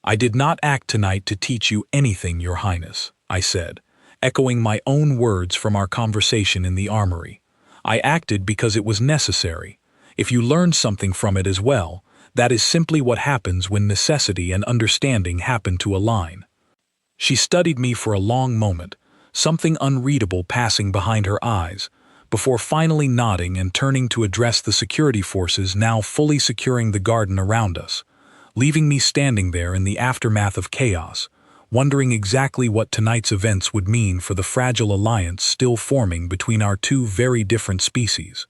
I did not act tonight to teach you anything, Your Highness, I said, echoing my own words from our conversation in the armory. I acted because it was necessary. If you learned something from it as well, that is simply what happens when necessity and understanding happen to align. She studied me for a long moment, something unreadable passing behind her eyes, before finally nodding and turning to address the security forces now fully securing the garden around us, leaving me standing there in the aftermath of chaos, wondering exactly what tonight's events would mean for the fragile alliance still forming between our two very different species.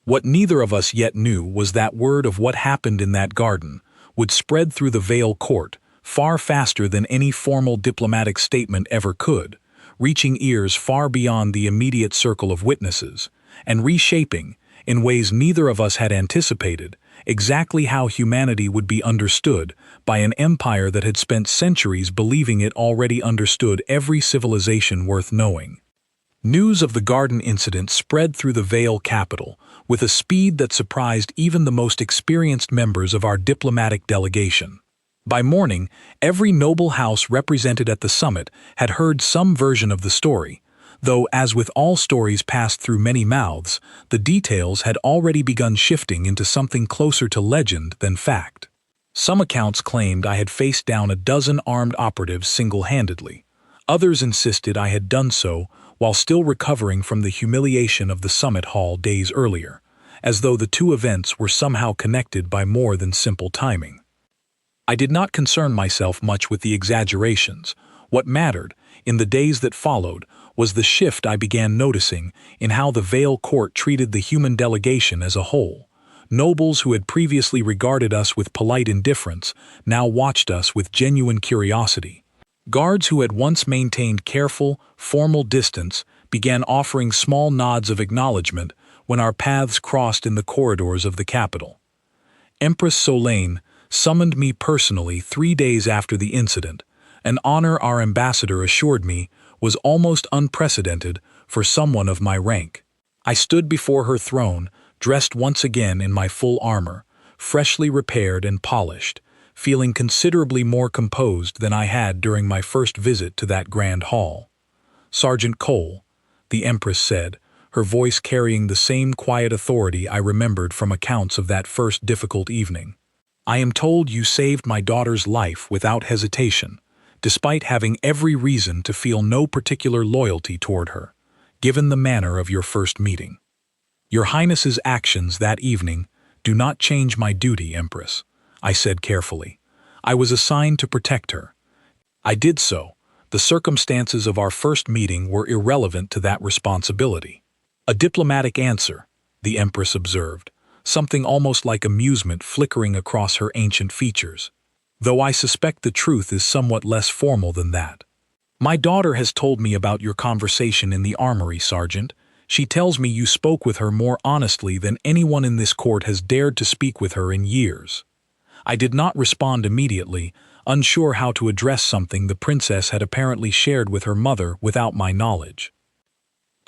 What neither of us yet knew was that word of what happened in that garden would spread through the Vale court far faster than any formal diplomatic statement ever could, reaching ears far beyond the immediate circle of witnesses, and reshaping, in ways neither of us had anticipated, exactly how humanity would be understood by an empire that had spent centuries believing it already understood every civilization worth knowing. News of the garden incident spread through the Vale capital with a speed that surprised even the most experienced members of our diplomatic delegation. By morning, every noble house represented at the summit had heard some version of the story, though as with all stories passed through many mouths, the details had already begun shifting into something closer to legend than fact. Some accounts claimed I had faced down a dozen armed operatives single-handedly. Others insisted I had done so while still recovering from the humiliation of the summit hall days earlier, as though the two events were somehow connected by more than simple timing. I did not concern myself much with the exaggerations. What mattered, in the days that followed, was the shift I began noticing in how the Vale court treated the human delegation as a whole. Nobles who had previously regarded us with polite indifference now watched us with genuine curiosity. Guards who had once maintained careful, formal distance began offering small nods of acknowledgement when our paths crossed in the corridors of the capital. Empress Solane summoned me personally 3 days after the incident, an honor our ambassador assured me was almost unprecedented for someone of my rank. I stood before her throne, dressed once again in my full armor, freshly repaired and polished, feeling considerably more composed than I had during my first visit to that grand hall. Sergeant Cole, the Empress said, her voice carrying the same quiet authority I remembered from accounts of that first difficult evening. I am told you saved my daughter's life without hesitation, despite having every reason to feel no particular loyalty toward her, given the manner of your first meeting. Your Highness's actions that evening "Do not change my duty, Empress," I said carefully. "I was assigned to protect her." I did so. The circumstances of our first meeting were irrelevant to that responsibility. "A diplomatic answer," the Empress observed, something almost like amusement flickering across her ancient features. "Though I suspect the truth is somewhat less formal than that. My daughter has told me about your conversation in the armory, Sergeant. She tells me you spoke with her more honestly than anyone in this court has dared to speak with her in years." I did not respond immediately, unsure how to address something the princess had apparently shared with her mother without my knowledge.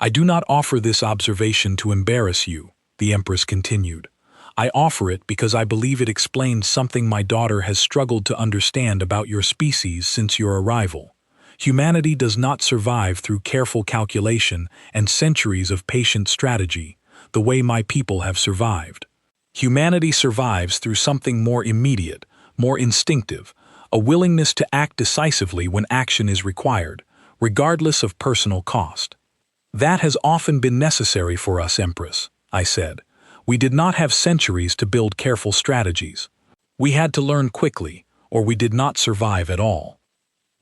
"I do not offer this observation to embarrass you," the Empress continued. "I offer it because I believe it explains something my daughter has struggled to understand about your species since your arrival. Humanity does not survive through careful calculation and centuries of patient strategy, the way my people have survived. Humanity survives through something more immediate, more instinctive, a willingness to act decisively when action is required, regardless of personal cost. That has often been necessary for us, Empress," I said. "We did not have centuries to build careful strategies. We had to learn quickly, or we did not survive at all.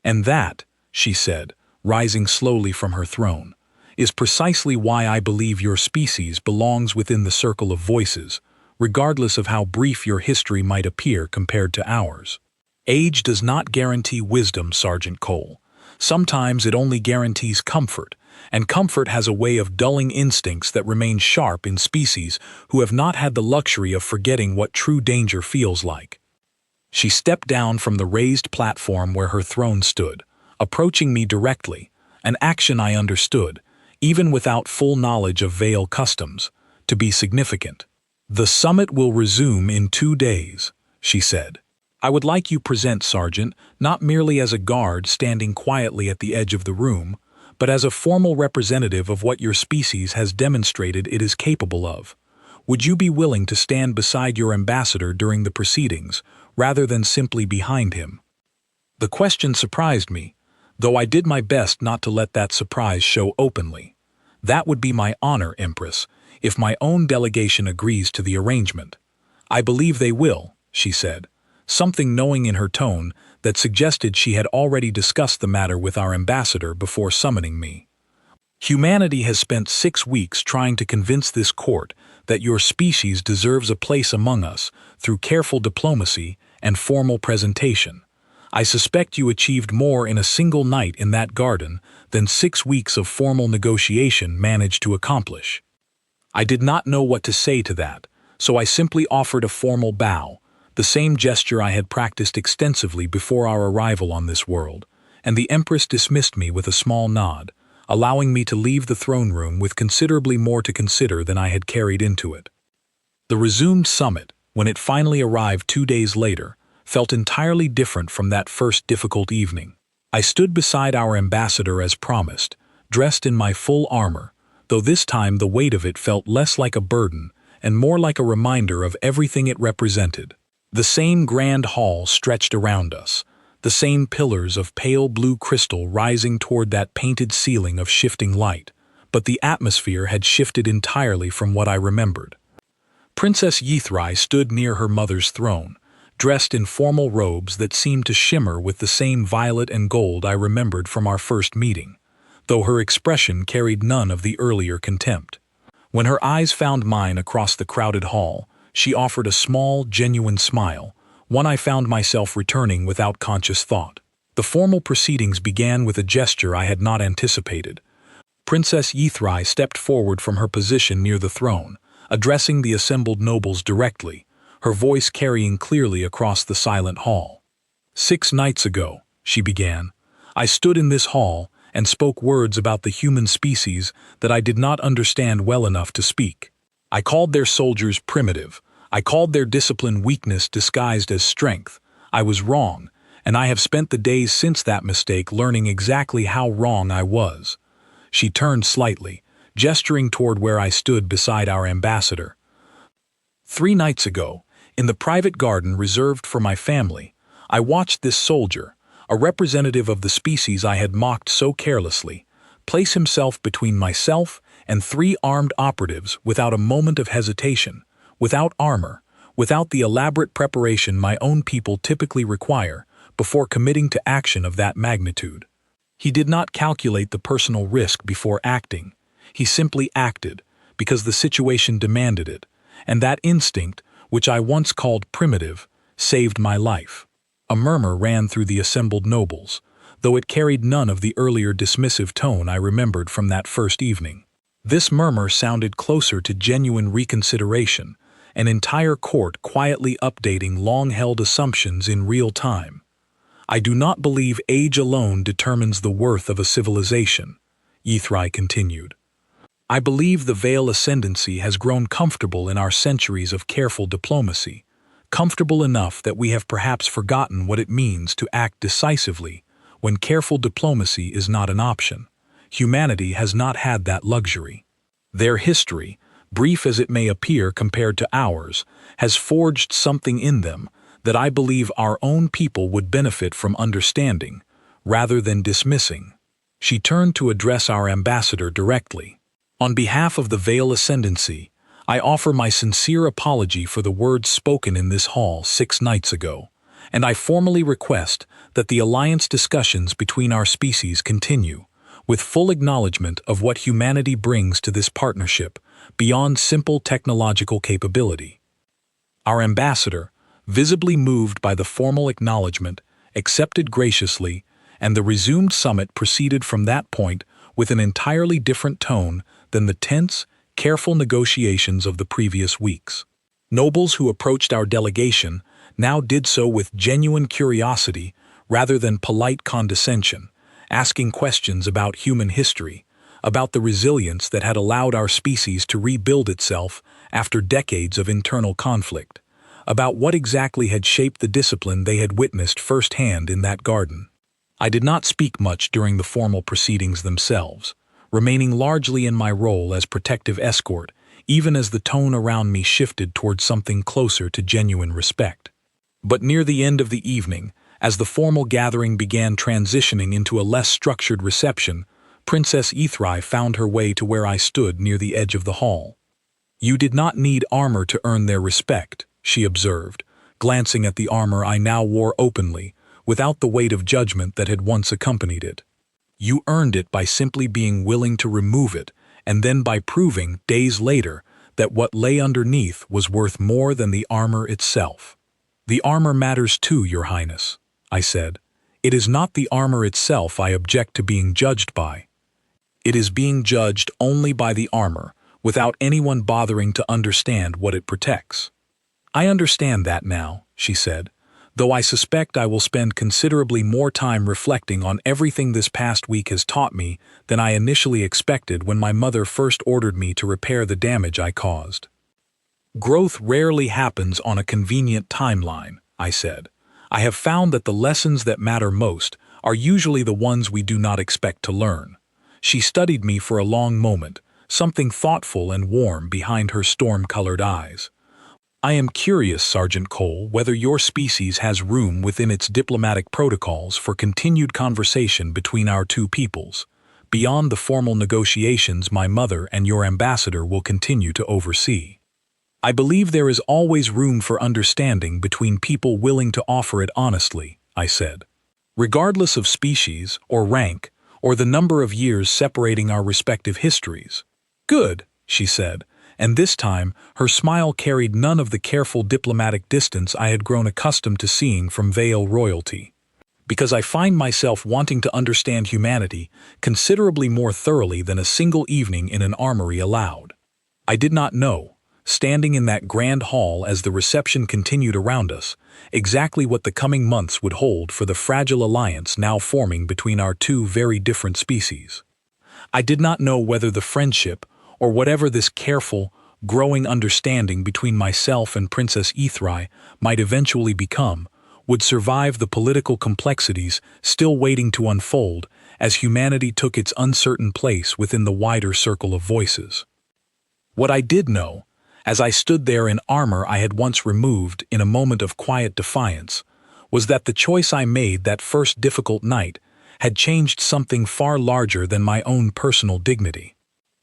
And that," she said, rising slowly from her throne, "is precisely why I believe your species belongs within the circle of voices, regardless of how brief your history might appear compared to ours. Age does not guarantee wisdom, Sergeant Cole. Sometimes it only guarantees comfort, and comfort has a way of dulling instincts that remain sharp in species who have not had the luxury of forgetting what true danger feels like." She stepped down from the raised platform where her throne stood, approaching me directly, an action I understood, even without full knowledge of Vale customs, to be significant. "The summit will resume in 2 days," she said. "I would like you present, Sergeant, not merely as a guard standing quietly at the edge of the room, but as a formal representative of what your species has demonstrated it is capable of. Would you be willing to stand beside your ambassador during the proceedings, rather than simply behind him?" The question surprised me, though I did my best not to let that surprise show openly. "That would be my honor, Empress, if my own delegation agrees to the arrangement." "I believe they will," she said, something knowing in her tone that suggested she had already discussed the matter with our ambassador before summoning me. "Humanity has spent 6 weeks trying to convince this court that your species deserves a place among us through careful diplomacy and formal presentation. I suspect you achieved more in a single night in that garden than 6 weeks of formal negotiation managed to accomplish." I did not know what to say to that, so I simply offered a formal bow, the same gesture I had practiced extensively before our arrival on this world, and the Empress dismissed me with a small nod, allowing me to leave the throne room with considerably more to consider than I had carried into it. The resumed summit, when it finally arrived 2 days later, felt entirely different from that first difficult evening. I stood beside our ambassador as promised, dressed in my full armor, though this time the weight of it felt less like a burden and more like a reminder of everything it represented. The same grand hall stretched around us, the same pillars of pale blue crystal rising toward that painted ceiling of shifting light, but the atmosphere had shifted entirely from what I remembered. Princess HFY stood near her mother's throne, dressed in formal robes that seemed to shimmer with the same violet and gold I remembered from our first meeting, though her expression carried none of the earlier contempt. When her eyes found mine across the crowded hall, she offered a small, genuine smile, one I found myself returning without conscious thought. The formal proceedings began with a gesture I had not anticipated. Princess HFY stepped forward from her position near the throne, addressing the assembled nobles directly, her voice carrying clearly across the silent hall. "6 nights ago," she began, "I stood in this hall and spoke words about the human species that I did not understand well enough to speak. I called their soldiers primitive. I called their discipline weakness disguised as strength. I was wrong, and I have spent the days since that mistake learning exactly how wrong I was." She turned slightly, gesturing toward where I stood beside our ambassador. "3 nights ago, in the private garden reserved for my family, I watched this soldier, a representative of the species I had mocked so carelessly, place himself between myself and 3 armed operatives without a moment of hesitation, without armor, without the elaborate preparation my own people typically require before committing to action of that magnitude. He did not calculate the personal risk before acting. He simply acted, because the situation demanded it, and that instinct, which I once called primitive, saved my life. A murmur ran through the assembled nobles, though it carried none of the earlier dismissive tone I remembered from that first evening. This murmur sounded closer to genuine reconsideration, an entire court quietly updating long-held assumptions in real time. I do not believe age alone determines the worth of a civilization, HFY continued. I believe the Vale ascendancy has grown comfortable in our centuries of careful diplomacy, comfortable enough that we have perhaps forgotten what it means to act decisively when careful diplomacy is not an option. Humanity has not had that luxury. Their history, brief as it may appear compared to ours, has forged something in them that I believe our own people would benefit from understanding, rather than dismissing. She turned to address our ambassador directly. On behalf of the Vale ascendancy, I offer my sincere apology for the words spoken in this hall 6 nights ago, and I formally request that the alliance discussions between our species continue, with full acknowledgement of what humanity brings to this partnership beyond simple technological capability. Our ambassador, visibly moved by the formal acknowledgement, accepted graciously, and the resumed summit proceeded from that point with an entirely different tone than the tense, careful negotiations of the previous weeks. Nobles who approached our delegation now did so with genuine curiosity rather than polite condescension, asking questions about human history, about the resilience that had allowed our species to rebuild itself after decades of internal conflict, about what exactly had shaped the discipline they had witnessed firsthand in that garden. I did not speak much during the formal proceedings themselves, remaining largely in my role as protective escort, even as the tone around me shifted towards something closer to genuine respect. But near the end of the evening, as the formal gathering began transitioning into a less structured reception, Princess HFY found her way to where I stood near the edge of the hall. "You did not need armor to earn their respect," she observed, glancing at the armor I now wore openly, without the weight of judgment that had once accompanied it. "You earned it by simply being willing to remove it, and then by proving, days later, that what lay underneath was worth more than the armor itself." "The armor matters too, Your Highness," I said. "It is not the armor itself I object to being judged by. It is being judged only by the armor, without anyone bothering to understand what it protects." "I understand that now," she said, "though I suspect I will spend considerably more time reflecting on everything this past week has taught me than I initially expected when my mother first ordered me to repair the damage I caused." "Growth rarely happens on a convenient timeline," I said. "I have found that the lessons that matter most are usually the ones we do not expect to learn." She studied me for a long moment, something thoughtful and warm behind her storm-colored eyes. "I am curious, Sergeant Cole, whether your species has room within its diplomatic protocols for continued conversation between our two peoples, beyond the formal negotiations my mother and your ambassador will continue to oversee. I believe there is always room for understanding between people willing to offer it honestly," I said. "Regardless of species, or rank, or the number of years separating our respective histories." "Good," she said, and this time her smile carried none of the careful diplomatic distance I had grown accustomed to seeing from Vale royalty. "Because I find myself wanting to understand humanity considerably more thoroughly than a single evening in an armory allowed." I did not know, standing in that grand hall as the reception continued around us, exactly what the coming months would hold for the fragile alliance now forming between our two very different species. I did not know whether the friendship, or whatever this careful, growing understanding between myself and Princess HFY might eventually become, would survive the political complexities still waiting to unfold as humanity took its uncertain place within the wider circle of voices. What I did know, as I stood there in armor I had once removed in a moment of quiet defiance, was that the choice I made that first difficult night had changed something far larger than my own personal dignity.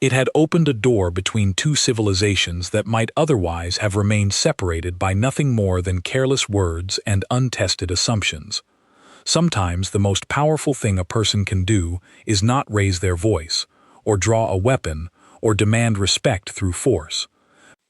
It had opened a door between two civilizations that might otherwise have remained separated by nothing more than careless words and untested assumptions. Sometimes the most powerful thing a person can do is not raise their voice, or draw a weapon, or demand respect through force.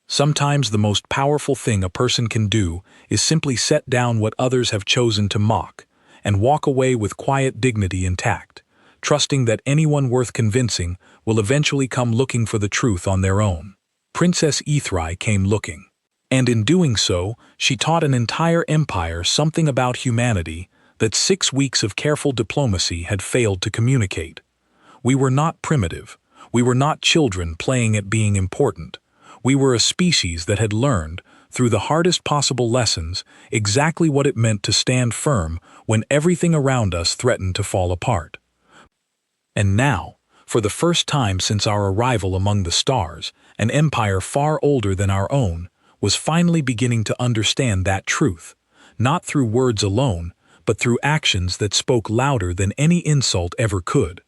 Sometimes the most powerful thing a person can do is simply set down what others have chosen to mock, and walk away with quiet dignity intact, trusting that anyone worth convincing will eventually come looking for the truth on their own. Princess HFY came looking. And in doing so, she taught an entire empire something about humanity that 6 weeks of careful diplomacy had failed to communicate. We were not primitive. We were not children playing at being important. We were a species that had learned, through the hardest possible lessons, exactly what it meant to stand firm when everything around us threatened to fall apart. And now, for the first time since our arrival among the stars, an empire far older than our own was finally beginning to understand that truth, not through words alone, but through actions that spoke louder than any insult ever could.